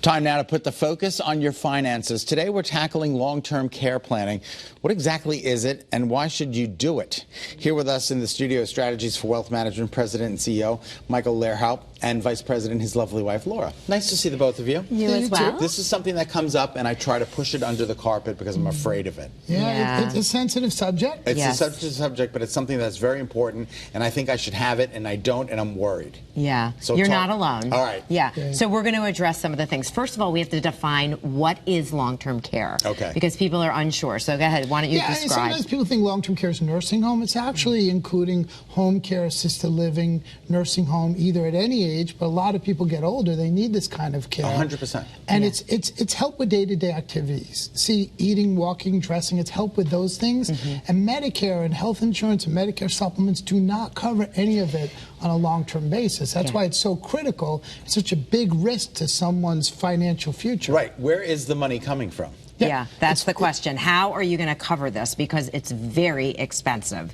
Time now to put the focus on your finances. Today we're tackling long-term care planning. What exactly is it and why should you do it? Here with us in the studio, Strategies for Wealth Management President and CEO Michael Lehrhaupt and Vice President, his lovely wife, Laura. Nice to see the both of you. You as well. This is something that comes up and I try to push it under the carpet because I'm afraid of it. Yeah. It's a sensitive subject. It's a sensitive subject, but it's something that's very important and I think I should have it and I don't and I'm worried. Yeah. So you're not alone. All right. Yeah. So we're going to address some of the things. First of all, we have to define what is long-term care. Okay. Because people are unsure. So go ahead. Why don't you describe? Sometimes people think long-term care is a nursing home. It's actually including home care, assisted living, nursing home, either at any age, but a lot of people get older, they need this kind of care. 100%. And it's help with day-to-day activities. See, eating, walking, dressing, it's help with those things. And Medicare and health insurance and Medicare supplements do not cover any of it on a long-term basis. That's why it's so critical. It's such a big risk to someone's financial future. Right. Where is the money coming from? Yeah, that's the question. How are you going to cover this? Because it's very expensive.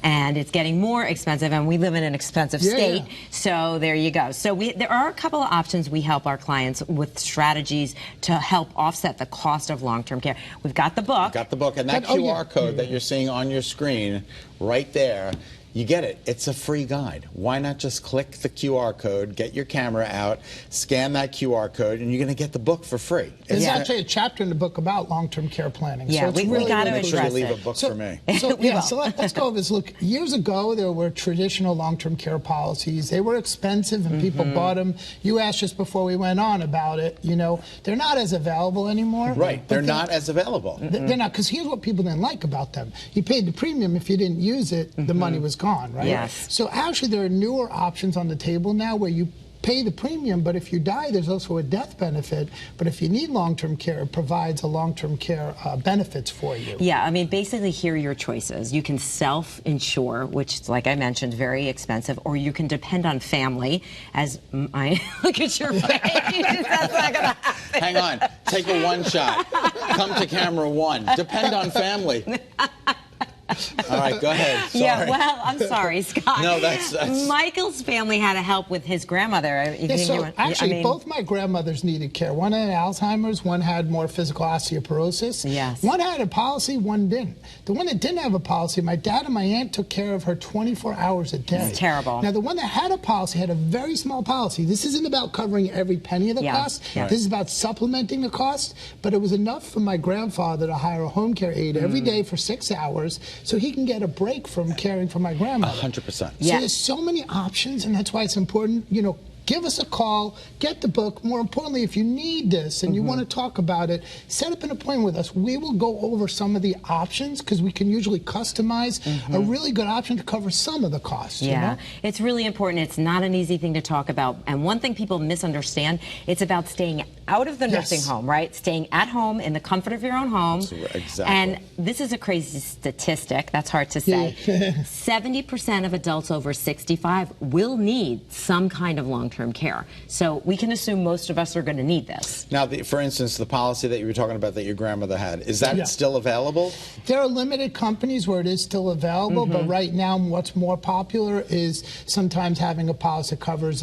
And it's getting more expensive, and we live in an expensive state. So there you go. So there are a couple of options we help our clients with strategies to help offset the cost of long-term care. We've got the book. Got the book. And that QR code that you're seeing on your screen right there, you get it. It's a free guide. Why not just click the QR code, get your camera out, scan that QR code, and you're going to get the book for free. There's actually a chapter in the book about long-term care planning. Yeah, so we got to make sure address you leave it. a book for me. So let's go over this. Look, years ago, there were traditional long-term care policies. They were expensive, and people bought them. You asked just before we went on about it. You know, they're not as available anymore. Right, they're not as available. They're not, because here's what people didn't like about them. You paid the premium. If you didn't use it, the money was gone, right? Yes. So actually, there are newer options on the table now where you pay the premium, but if you die, there's also a death benefit. But if you need long-term care, it provides a long-term care benefits for you. Yeah, I mean, basically, here are your choices. You can self-insure, which, like I mentioned, very expensive, or you can depend on family. As I look at your face, that's not gonna happen. Hang on, take a one shot. Come to camera one. Depend on family. All right, go ahead. Sorry. Yeah, well, I'm sorry, Scott. No, that's... Michael's family had to help with his grandmother. Actually, both my grandmothers needed care. One had Alzheimer's, one had more physical osteoporosis. Yes. One had a policy, one didn't. The one that didn't have a policy, my dad and my aunt took care of her 24 hours a day. It's terrible. Now, the one that had a policy had a very small policy. This isn't about covering every penny of the cost. Right. This is about supplementing the cost. But it was enough for my grandfather to hire a home care aide every day for 6 hours so he can get a break from caring for my grandmother. 100%. So there's so many options, and that's why it's important, you know, give us a call, get the book. More importantly, if you need this and you want to talk about it, set up an appointment with us. We will go over some of the options because we can usually customize a really good option to cover some of the costs. Yeah, you know? It's really important. It's not an easy thing to talk about. And one thing people misunderstand, it's about staying out of the nursing home, right? Staying at home in the comfort of your own home. Exactly. And this is a crazy statistic. That's hard to say. 70% of adults over 65 will need some kind of long-term care. So we can assume most of us are going to need this. Now, for instance, the policy that you were talking about that your grandmother had, is that still available? There are limited companies where it is still available, but right now what's more popular is sometimes having a policy that covers,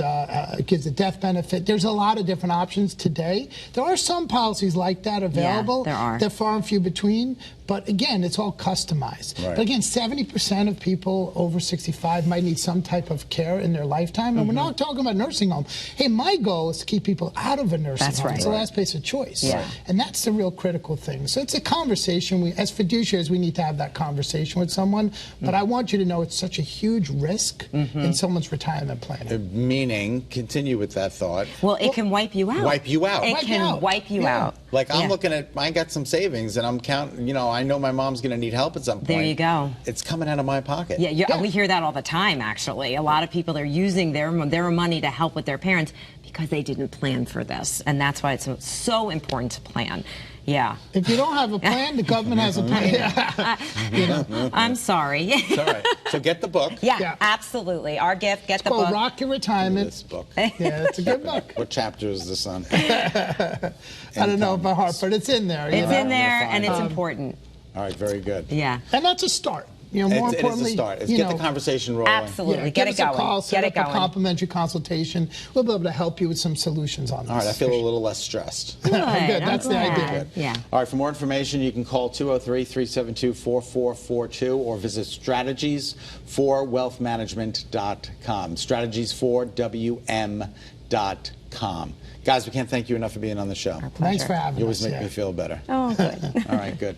gives a death benefit. There's a lot of different options today. There are some policies like that available. Yeah, there are. They're far and few between. But again, it's all customized. Right. But again, 70% of people over 65 might need some type of care in their lifetime. And we're not talking about nursing home. Hey, my goal is to keep people out of a nursing home. Right. It's the last place of choice. Yeah. And that's the real critical thing. So it's a conversation. We, as fiduciaries, we need to have that conversation with someone. But I want you to know it's such a huge risk in someone's retirement planning. Meaning, continue with that thought. Well, it can wipe you out. Wipe you out. It can wipe you out. Like I'm looking at, I got some savings and I'm counting, you know, I know my mom's going to need help at some point. There you go. It's coming out of my pocket. Yeah, we hear that all the time, actually. A lot of people are using their money to help with their parents because they didn't plan for this. And that's why it's so important to plan. Yeah. If you don't have a plan, the government has a plan. You know, I'm sorry. It's all right. So get the book. Yeah, absolutely. Our gift, get the book. It's called Rock Your Retirement. This book. Yeah, it's a good book. What chapter is this on? I don't know by heart, but it's in there. It's in there, and it's important. All right, very good. Yeah. And that's a start. You know, more It is importantly, a start. It's you get know, the conversation rolling. Absolutely. yeah, Get give it us going. a call, set Get up it a going. complimentary consultation. We'll be able to help you with some solutions on this. All right, I feel a little less stressed. Good. That's the idea. Good. Yeah. All right, for more information, you can call 203-372-4442 or visit strategiesforwealthmanagement.com. Strategiesforwm.com. Guys, we can't thank you enough for being on the show. Thanks for having You always us. make me feel better. Oh, good. All right, good.